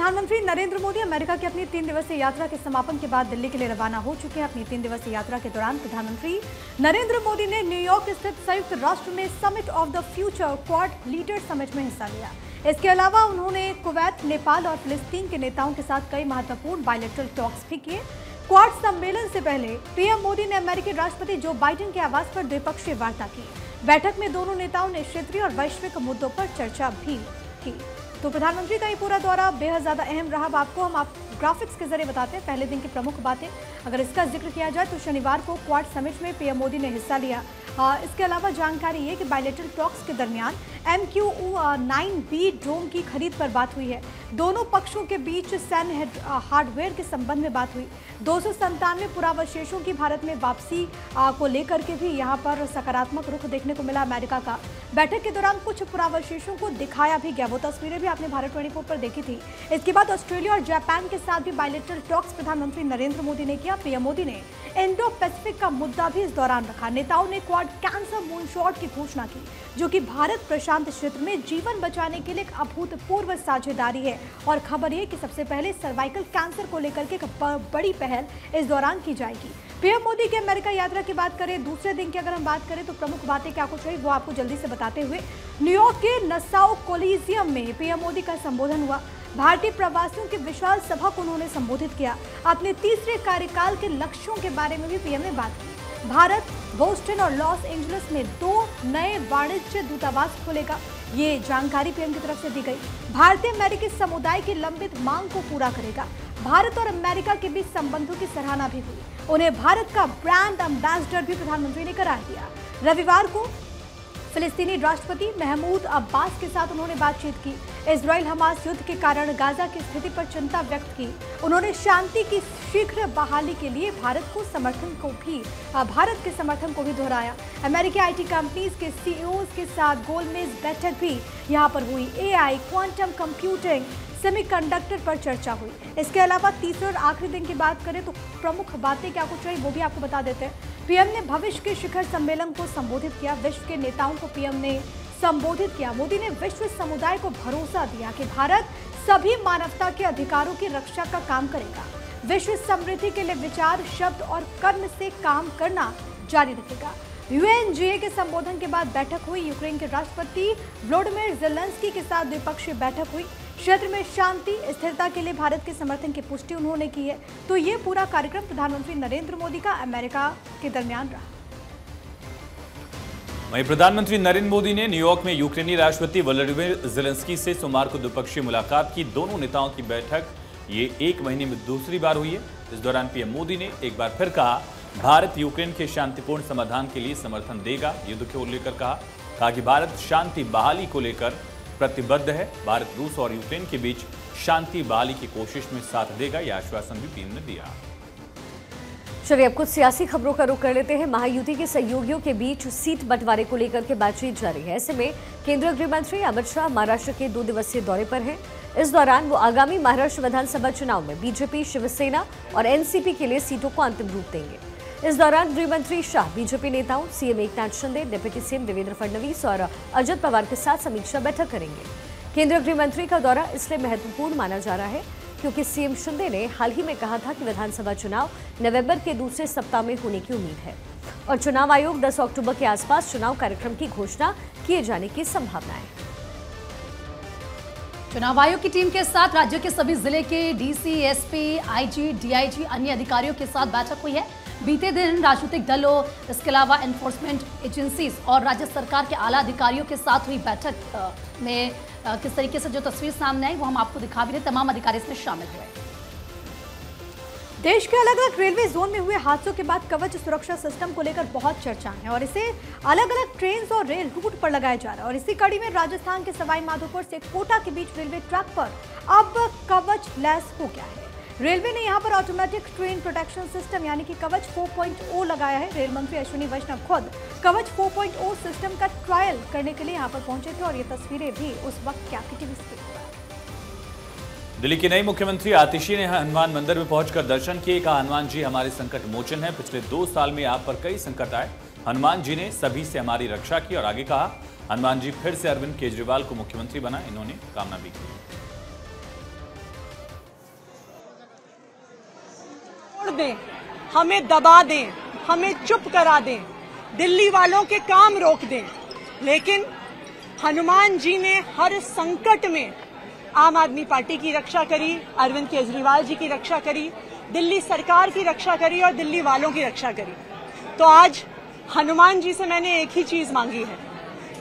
प्रधानमंत्री नरेंद्र मोदी अमेरिका की अपनी 3 दिवसीय यात्रा के समापन के बाद दिल्ली के लिए रवाना हो चुके हैं। अपनी 3 दिवसीय यात्रा के दौरान प्रधानमंत्री नरेंद्र मोदी ने न्यूयॉर्क स्थित संयुक्त राष्ट्र में summit of the future quad leader summit में हिस्सा लिया। इसके अलावा उन्होंने कुवैत, नेपाल और फिलिस्तीन के नेताओं के साथ कई महत्वपूर्ण बायलैटरल टॉक्स भी किए। क्वाड सम्मेलन से पहले पीएम मोदी ने अमेरिकी राष्ट्रपति जो बाइडेन के आवास पर द्विपक्षीय वार्ता की। बैठक में दोनों नेताओं ने क्षेत्रीय और वैश्विक मुद्दों पर चर्चा भी की। तो प्रधानमंत्री का ये पूरा दौरा बेहद ज्यादा अहम रहा। आपको हम ग्राफिक्स के जरिए बताते हैं पहले दिन की प्रमुख बातें। अगर इसका जिक्र किया जाए तो शनिवार को क्वाड समिट में पीएम मोदी ने हिस्सा लिया। इसके अलावा जानकारी ये कि बायलैटरल टॉक्स के दरमियान MQ-9B ड्रोन की खरीद पर बात हुई है। दोनों पक्षों के बीच सैन्य हार्डवेयर के संबंध में बात हुई। 297 पुरावशेषों की भारत में वापसी को लेकर के भी यहां पर सकारात्मक रुख देखने को मिला अमेरिका का। बैठक के दौरान कुछ पुरावशेषों को दिखाया भी गया, वो तस्वीरें भी आपने भारत 24 पर देखी थी। इसके बाद ऑस्ट्रेलिया और जापान के साथ भी बायलैटरल टॉक्स प्रधानमंत्री नरेंद्र मोदी ने किया। पीएम मोदी ने इंडो पैसिफिक का मुद्दा भी इस दौरान रखा। नेताओं ने क्वाड कैंसर मूनशॉट की घोषणा की, जो कि भारत प्रशांत क्षेत्र में जीवन बचाने के लिए एक अभूतपूर्व साझेदारी है। और खबर ये कि सबसे पहले सर्वाइकल कैंसर को लेकर के एक बड़ी पहल इस दौरान की जाएगी। पीएम मोदी की अमेरिका यात्रा की बात करें, दूसरे दिन की अगर हम बात करें तो प्रमुख बातें क्या कुछ रही वो आपको जल्दी से बताते हुए न्यूयॉर्क के नसाउ कोलिजियम में पीएम मोदी का संबोधन हुआ। भारतीय प्रवासियों की विशाल सभा को उन्होंने संबोधित किया। अपने तीसरे कार्यकाल के लक्ष्यों के बारे में भी पीएम ने बात की। भारत बोस्टन और लॉस एंजलिस में 2 नए वाणिज्य दूतावास खोलेगा, ये जानकारी पीएम की तरफ से दी गई। भारतीय अमेरिकी समुदाय की लंबित मांग को पूरा करेगा। भारत और अमेरिका के बीच संबंधों की सराहना भी हुई। उन्हें भारत का ब्रांड एम्बेसडर भी प्रधानमंत्री ने करार दिया। रविवार को फिलिस्तीनी राष्ट्रपति महमूद अब्बास के साथ उन्होंने बातचीत की। इजराइल हमास युद्ध के कारण गाजा की स्थिति पर चिंता व्यक्त की। उन्होंने शांति की शीघ्र बहाली के लिए भारत के समर्थन को भी दोहराया। अमेरिकी आईटी कंपनीज के सीईओज के साथ गोलमेज बैठक भी यहां पर हुई। एआई, क्वांटम कंप्यूटिंग, सेमीकंडक्टर पर चर्चा हुई। इसके अलावा तीसरे और आखिरी दिन की बात करें तो प्रमुख बातें क्या कुछ रही वो भी आपको बता देते हैं। पीएम ने भविष्य के शिखर सम्मेलन को संबोधित किया। विश्व के नेताओं को पीएम ने संबोधित किया। मोदी ने विश्व समुदाय को भरोसा दिया कि भारत सभी मानवता के अधिकारों की रक्षा का काम करेगा। विश्व समृद्धि के लिए विचार, शब्द और कर्म से काम करना जारी रखेगा। यूएनजीए के संबोधन के बाद बैठक हुई। यूक्रेन के राष्ट्रपति वोलोदिमीर ज़ेलेंस्की के साथ द्विपक्षीय बैठक हुई। क्षेत्र में शांति, स्थिरता के लिए भारत के समर्थन की पुष्टि उन्होंने की है। तो ये पूरा कार्यक्रम प्रधानमंत्री नरेंद्र मोदी का अमेरिका के दरमियान रहा। वहीं प्रधानमंत्री नरेंद्र मोदी ने न्यूयॉर्क में यूक्रेनी राष्ट्रपति वोलोदिमीर ज़ेलेंस्की से सोमवार को द्विपक्षीय मुलाकात की। दोनों नेताओं की बैठक ये 1 महीने में दूसरी बार हुई है। इस दौरान पीएम मोदी ने एक बार फिर कहा, भारत यूक्रेन के शांतिपूर्ण समाधान के लिए समर्थन देगा। युद्ध को लेकर कहा कि भारत शांति बहाली को लेकर प्रतिबद्ध है। भारत रूस और यूक्रेन के बीच शांति बहाली की कोशिश में साथ देगा, यह आश्वासन भी पीएम ने दिया। चलिए अब कुछ सियासी खबरों का रुख कर लेते हैं। महायुति के सहयोगियों के बीच सीट बंटवारे को लेकर के बातचीत जारी है। ऐसे में केंद्रीय गृह मंत्री अमित शाह महाराष्ट्र के 2 दिवसीय दौरे पर हैं। इस दौरान वो आगामी महाराष्ट्र विधानसभा चुनाव में बीजेपी, शिवसेना और एनसीपी के लिए सीटों को अंतिम रूप देंगे। इस दौरान गृह मंत्री शाह बीजेपी नेताओं, CM Eknath Shinde, deputy CM Devendra Fadnavis और अजित पवार के साथ समीक्षा बैठक करेंगे। केंद्रीय गृह मंत्री का दौरा इसलिए महत्वपूर्ण माना जा रहा है क्योंकि सीएम शिंदे ने हाल ही में कहा था कि विधानसभा चुनाव नवंबर के दूसरे सप्ताह में होने की उम्मीद है और चुनाव आयोग 10 अक्टूबर के आसपास चुनाव कार्यक्रम की घोषणा किए जाने की संभावना है। चुनाव आयोग की टीम के साथ राज्य के सभी जिले के डीसी, एसपी, आईजी, डीआईजी, अन्य अधिकारियों के साथ बैठक हुई है। बीते दिन राजनीतिक दलों, इसके अलावा एनफोर्समेंट एजेंसीज और राज्य सरकार के आला अधिकारियों के साथ हुई बैठक में किस तरीके से जो तस्वीर सामने आई वो हम आपको दिखा भी रहे। तमाम अधिकारी इसमें शामिल हुए। देश के अलग अलग रेलवे जोन में हुए हादसों के बाद कवच सुरक्षा सिस्टम को लेकर बहुत चर्चा है और इसे अलग अलग ट्रेन और रेल रूट पर लगाया जा रहा है। और इसी कड़ी में राजस्थान के सवाई माधोपुर से कोटा के बीच रेलवे ट्रैक पर अब कवच लैस हो गया है। रेलवे ने यहां पर ऑटोमेटिक ट्रेन प्रोटेक्शन सिस्टम यानी कि कवच 4.0 लगाया है। रेल मंत्री अश्विनी वैष्णव खुद कवच 4.0 सिस्टम का ट्रायल करने के लिए यहां पर पहुंचे थे और ये तस्वीरें भी उस वक्त क्या टीवी स्क्रीन पर। दिल्ली की नई मुख्यमंत्री आतिशी ने हनुमान मंदिर में पहुंचकर दर्शन किए। कहा, हनुमान जी हमारे संकट मोचन है। पिछले 2 साल में आप पर कई संकट आए, हनुमान जी ने सभी से हमारी रक्षा की। और आगे कहा, हनुमान जी फिर से अरविंद केजरीवाल को मुख्यमंत्री बना, इन्होंने कामना भी की। रोक दें, हमें दबा दें, हमें चुप करा दें, दिल्ली वालों के काम रोक दें। लेकिन हनुमान जी ने हर संकट में आम आदमी पार्टी की रक्षा करी, अरविंद केजरीवाल जी की रक्षा करी, दिल्ली सरकार की रक्षा करी और दिल्ली वालों की रक्षा करी। तो आज हनुमान जी से मैंने एक ही चीज मांगी है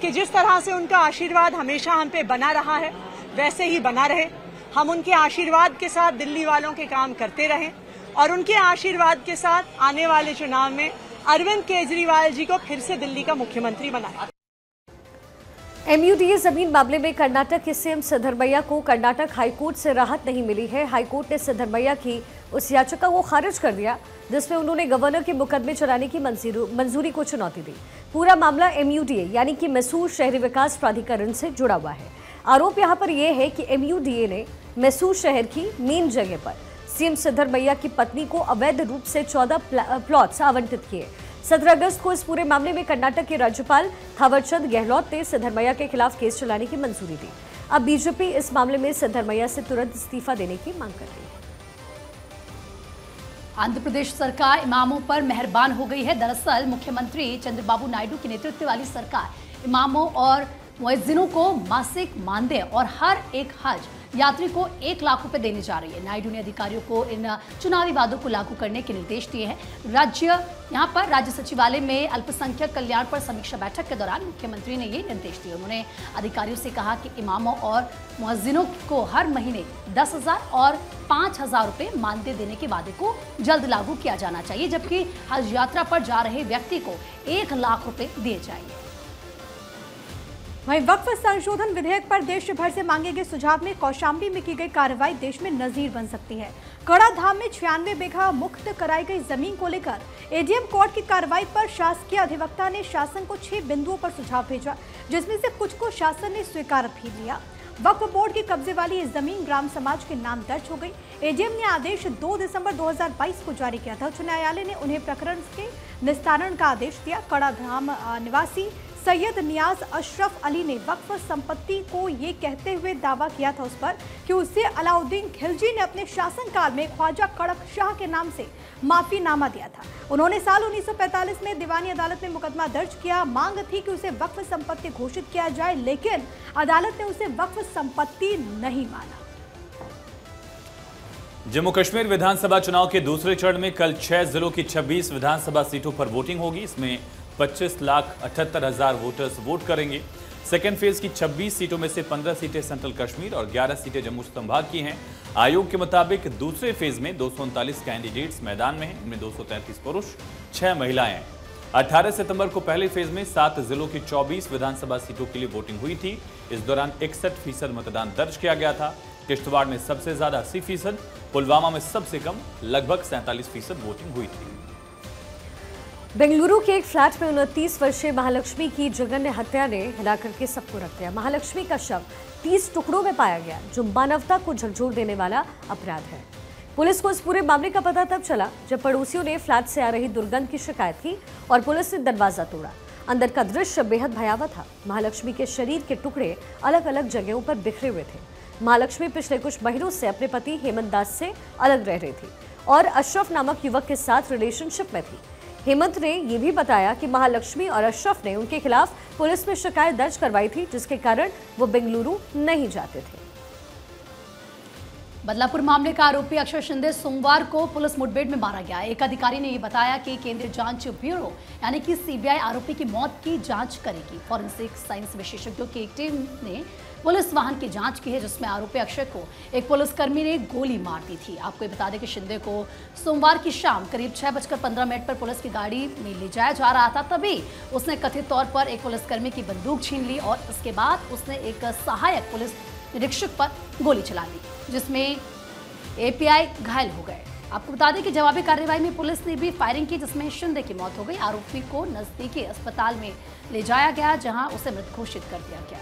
कि जिस तरह से उनका आशीर्वाद हमेशा हम पे बना रहा है वैसे ही बना रहे। हम उनके आशीर्वाद के साथ दिल्ली वालों के काम करते रहें और उनके आशीर्वाद के साथ आने वाले चुनाव में अरविंद केजरीवाल जी को फिर से दिल्ली का मुख्यमंत्री बनाएं। MUDA जमीन मामले में कर्नाटक के सीएम सिद्धरमैया को कर्नाटक हाईकोर्ट से राहत नहीं मिली है। हाईकोर्ट ने सिद्धरमैया की उस याचिका को खारिज कर दिया जिसमें उन्होंने गवर्नर के मुकदमे चलाने की मंजूरी को चुनौती दी। पूरा मामला MUDA यानी कि मैसूर शहरी विकास प्राधिकरण से जुड़ा हुआ है। आरोप यहाँ पर यह है कि MUDA ने मैसूर शहर की मेन जगह पर सीएम सिद्धरमैया की पत्नी को अवैध रूप से 14 प्लॉट्स आवंटित किए। 17 अगस्त को इस पूरे मामले में कर्नाटक के राज्यपाल थावरचंद गहलोत ने सिद्धरमैया के खिलाफ केस चलाने की मंजूरी दी। अब बीजेपी इस मामले में सिद्धरमैया से तुरंत इस्तीफा देने की मांग कर रही है। आंध्र प्रदेश सरकार इमामों पर मेहरबान हो गई है। दरअसल मुख्यमंत्री चंद्रबाबू नायडू के नेतृत्व वाली सरकार इमामों और मुअज्जिनों को मासिक मानदेय और हर एक हज यात्री को 1 लाख रुपए देने जा रही है। नायडू ने अधिकारियों को इन चुनावी वादों को लागू करने के निर्देश दिए हैं। राज्य सचिवालय में अल्पसंख्यक कल्याण पर समीक्षा बैठक के दौरान मुख्यमंत्री ने ये निर्देश दिए। उन्होंने अधिकारियों से कहा कि इमामों और मुअज्जिनों को हर महीने 10,000 और 5,000 रुपए मानदेय देने के वादे को जल्द लागू किया जाना चाहिए, जबकि हज यात्रा पर जा रहे व्यक्ति को 1 लाख रुपए दिए जाएंगे। वहीं वक्फ संशोधन विधेयक पर देश भर से मांगे गए सुझाव में कौशाम्बी में की गई कार्रवाई देश में नजीर बन सकती है। कड़ा धाम में 96 बीघा मुक्त कराई गई जमीन को लेकर एडीएम कोर्ट की कार्रवाई पर शासकीय अधिवक्ता ने शासन को 6 बिंदुओं पर सुझाव भेजा, जिसमें से कुछ को शासन ने स्वीकार भी लिया। वक्फ बोर्ड की कब्जे वाली ये जमीन ग्राम समाज के नाम दर्ज हो गई। एडीएम ने आदेश 2 दिसंबर 2022 को जारी किया था। उच्च न्यायालय ने उन्हें प्रकरण के निस्तारण का आदेश दिया। कड़ा धाम निवासी सैयद नियाज अशरफ अली ने वक्फ संपत्ति को ये कहते हुए दावा किया था उस पर कि उसे अलाउद्दीन खिलजी ने अपने शासनकाल में ख्वाजा कड़क शाह के नाम से माफीनामा दिया था। उन्होंने साल 1945 में दीवानी अदालत में मुकदमा दर्ज किया। मांग थी कि उसे वक्फ संपत्ति घोषित किया जाए, लेकिन अदालत ने उसे वक्फ संपत्ति नहीं माना। जम्मू कश्मीर विधानसभा चुनाव के दूसरे चरण में कल 6 जिलों की 26 विधानसभा सीटों पर वोटिंग होगी। इसमें 25,78,000 वोटर्स वोट करेंगे। सेकेंड फेज की 26 सीटों में से 15 सीटें सेंट्रल कश्मीर और 11 सीटें जम्मू संभाग की हैं। आयोग के मुताबिक दूसरे फेज में 239 कैंडिडेट्स मैदान में हैं। इनमें 233 पुरुष, 6 महिलाएं हैं। 18 सितंबर को पहले फेज में 7 जिलों की 24 विधानसभा सीटों के लिए वोटिंग हुई थी। इस दौरान 61% मतदान दर्ज किया गया था। किश्तवाड़ में सबसे ज्यादा 80%, पुलवामा में सबसे कम लगभग 47% वोटिंग हुई थी। बेंगलुरु के एक फ्लैट में 29 वर्षीय महालक्ष्मी की जघन्य हत्या ने हिला करके सबको रख दिया। महालक्ष्मी का शव 30 टुकड़ों में पाया गया, जो मानवता को झकझोर देने वाला अपराध है। पुलिस को इस पूरे मामले का पता तब चला जब पड़ोसियों ने फ्लैट से आ रही दुर्गंध की शिकायत की और पुलिस ने दरवाजा तोड़ा। अंदर का दृश्य बेहद भयावह था। महालक्ष्मी के शरीर के टुकड़े अलग अलग जगहों पर बिखरे हुए थे। महालक्ष्मी पिछले कुछ महीनों से अपने पति हेमंत दास से अलग रह रही थी और अशरफ नामक युवक के साथ रिलेशनशिप में थी। हेमंत ने यह भी बताया कि महालक्ष्मी और अशरफ ने उनके खिलाफ पुलिस में शिकायत दर्ज करवाई थी, जिसके कारण वो बेंगलुरु नहीं जाते थे। बदलापुर मामले का आरोपी अक्षय शिंदे सोमवार को पुलिस मुठभेड़ में मारा गया। एक अधिकारी ने यह बताया कि केंद्रीय जांच ब्यूरो यानी कि सीबीआई आरोपी की मौत की जांच करेगी। फॉरेंसिक साइंस विशेषज्ञों की एक टीम ने पुलिस वाहन की जांच की है, जिसमें आरोपी अक्षय को एक पुलिसकर्मी ने गोली मार दी थी। आपको ये बता दें कि शिंदे को सोमवार की शाम करीब 6:15 पर पुलिस की गाड़ी में ले जाया जा रहा था। तभी उसने कथित तौर पर एक पुलिसकर्मी की बंदूक छीन ली और इसके बाद उसने एक सहायक पुलिस निरीक्षक पर गोली चला दी, जिसमें एपीआई घायल हो गए। आपको बता दें कि जवाबी कार्रवाई में पुलिस ने भी फायरिंग की, जिसमें शिंदे की मौत हो गई। आरोपी को नजदीकी अस्पताल में ले जाया गया, जहां उसे मृत घोषित कर दिया गया।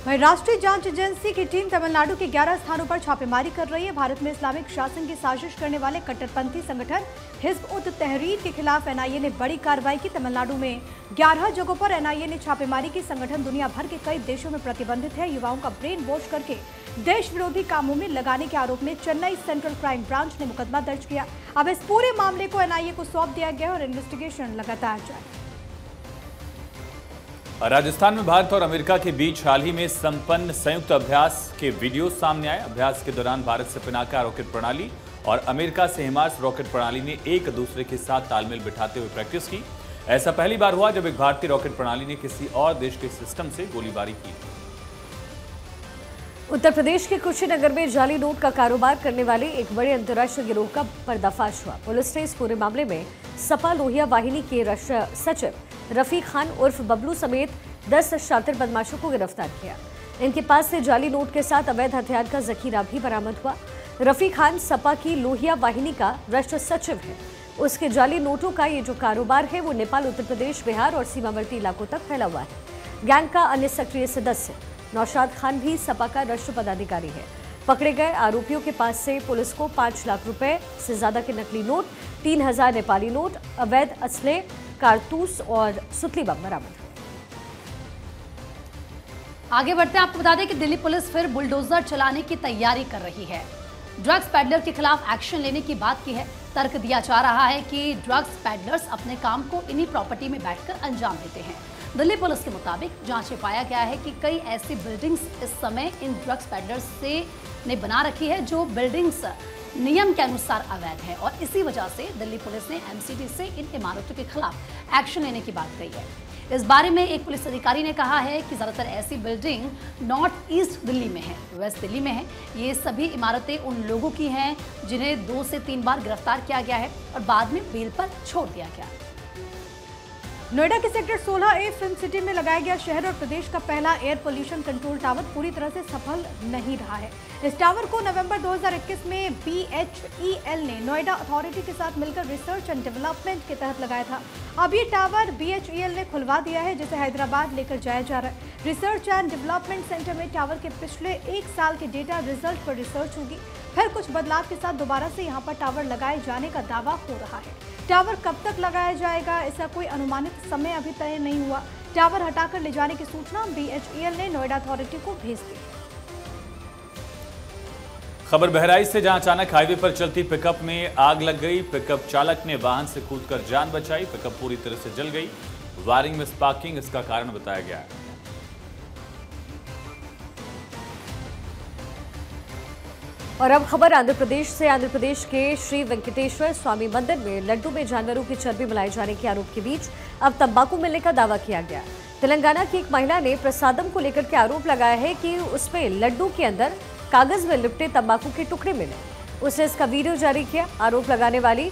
वहीं राष्ट्रीय जांच एजेंसी की टीम तमिलनाडु के 11 स्थानों पर छापेमारी कर रही है। भारत में इस्लामिक शासन की साजिश करने वाले कट्टरपंथी संगठन हिज़्ब उत तहरीर के खिलाफ एनआईए ने बड़ी कार्रवाई की। तमिलनाडु में 11 जगहों पर एनआईए ने छापेमारी की। संगठन दुनिया भर के कई देशों में प्रतिबंधित है। युवाओं का ब्रेन वॉश करके देश विरोधी कामों में लगाने के आरोप में चेन्नई सेंट्रल क्राइम ब्रांच ने मुकदमा दर्ज किया। अब इस पूरे मामले को एनआईए को सौंप दिया गया और इन्वेस्टिगेशन लगातार जारी। राजस्थान में भारत और अमेरिका के बीच हाल ही में संपन्न संयुक्त अभ्यास के वीडियो सामने आए। अभ्यास के दौरान भारत से पिनाका रॉकेट प्रणाली और अमेरिका से हिमास रॉकेट प्रणाली ने एक दूसरे के साथ तालमेल बिठाते हुए प्रैक्टिस की। ऐसा पहली बार हुआ जब एक भारतीय रॉकेट प्रणाली ने किसी और देश के सिस्टम से गोलीबारी की। उत्तर प्रदेश के कुशीनगर में जाली नोट का कारोबार करने वाले एक बड़े अंतर्राष्ट्रीय गिरोह का पर्दाफाश हुआ। पुलिस ने इस पूरे मामले में सपा लोहिया वाहिनी के राष्ट्रीय सचिव रफीक खान उर्फ बबलू समेत 10 शातिर बदमाशों को गिरफ्तार किया। इनके पास से जाली नोट के साथ अवैध हथियार का जखीरा भी बरामद हुआ। रफीक खान सपा की लोहिया वाहिनी का राष्ट्रीय सचिव है। उसके जाली नोटों का ये जो कारोबार है वो नेपाल, उत्तर प्रदेश, बिहार और सीमावर्ती इलाकों तक फैला हुआ है। गैंग का अन्य सक्रिय सदस्य नौशाद खान भी सपा का राष्ट्रीय पदाधिकारी है। पकड़े गए आरोपियों के पास से पुलिस को 5 लाख रुपए से ज्यादा के नकली नोट, 3000 नेपाली नोट, अवैध असले, कारतूस और सुतली बम बरामद। आगे बढ़ते हैं, आपको बता दें कि दिल्ली पुलिस फिर बुलडोजर चलाने की तैयारी कर रही है। ड्रग्स पैडलर के खिलाफ एक्शन लेने की बात की है। तर्क दिया जा रहा है कि ड्रग्स पैडलर्स अपने काम को इन्हीं प्रॉपर्टी में बैठकर अंजाम देते हैं। दिल्ली पुलिस के मुताबिक जांच में पाया गया है कि कई ऐसी बिल्डिंग्स इस समय इन ड्रग्स पैडलर्स ने बना रखी है जो बिल्डिंग्स नियम के अनुसार अवैध है और इसी वजह से दिल्ली पुलिस ने एमसीडी से इन इमारतों के खिलाफ एक्शन लेने की बात कही है। इस बारे में एक पुलिस अधिकारी ने कहा है कि ज्यादातर ऐसी बिल्डिंग नॉर्थ ईस्ट दिल्ली में है, वेस्ट दिल्ली में है। ये सभी इमारतें उन लोगों की हैं जिन्हें 2 से 3 बार गिरफ्तार किया गया है और बाद में बेल पर छोड़ दिया गया। नोएडा के सेक्टर 16A फिल्म सिटी में लगाया गया शहर और प्रदेश का पहला एयर पोल्यूशन कंट्रोल टावर पूरी तरह से सफल नहीं रहा है। इस टावर को नवंबर 2021 में BHEL ने नोएडा अथॉरिटी के साथ मिलकर रिसर्च एंड डेवलपमेंट के तहत लगाया था। अब ये टावर BHEL ने खुलवा दिया है, जिसे हैदराबाद लेकर जाया जा रहा है। रिसर्च एंड डेवलपमेंट सेंटर में टावर के पिछले 1 साल के डेटा रिजल्ट पर रिसर्च होगी। फिर कुछ बदलाव के साथ दोबारा से यहाँ पर टावर लगाए जाने का दावा हो रहा है। टावर कब तक लगाया जाएगा, इसका कोई अनुमानित समय अभी तय नहीं हुआ। टावर हटाकर ले जाने की सूचना BHEL ने नोएडा अथॉरिटी को भेज दी। खबर बहराइच से, जहां अचानक हाईवे पर चलती पिकअप में आग लग गई। पिकअप चालक ने वाहन से कूदकर जान बचाई। पिकअप पूरी तरह से जल गई। वायरिंग में स्पार्किंग इसका कारण बताया गया है। और अब खबर आंध्र प्रदेश से। आंध्र प्रदेश के श्री वेंकटेश्वर स्वामी मंदिर में लड्डू में जानवरों की चर्बी मिलाए जाने के आरोप के बीच अब तंबाकू मिलने का दावा किया गया। तेलंगाना की एक महिला ने प्रसादम को लेकर के आरोप लगाया है कि उसमें लड्डू के अंदर कागज में लिपटे तंबाकू के टुकड़े मिले। उसने इसका वीडियो जारी किया। आरोप लगाने वाली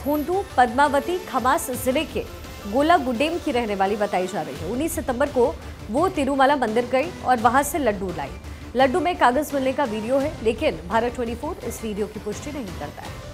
थोंडू पद्मावती खमास जिले के गोलागुडेम की रहने वाली बताई जा रही है। 19 सितंबर को वो तिरुमला मंदिर गई और वहां से लड्डू लाई। लड्डू में कागज मिलने का वीडियो है, लेकिन भारत 24 इस वीडियो की पुष्टि नहीं करता है।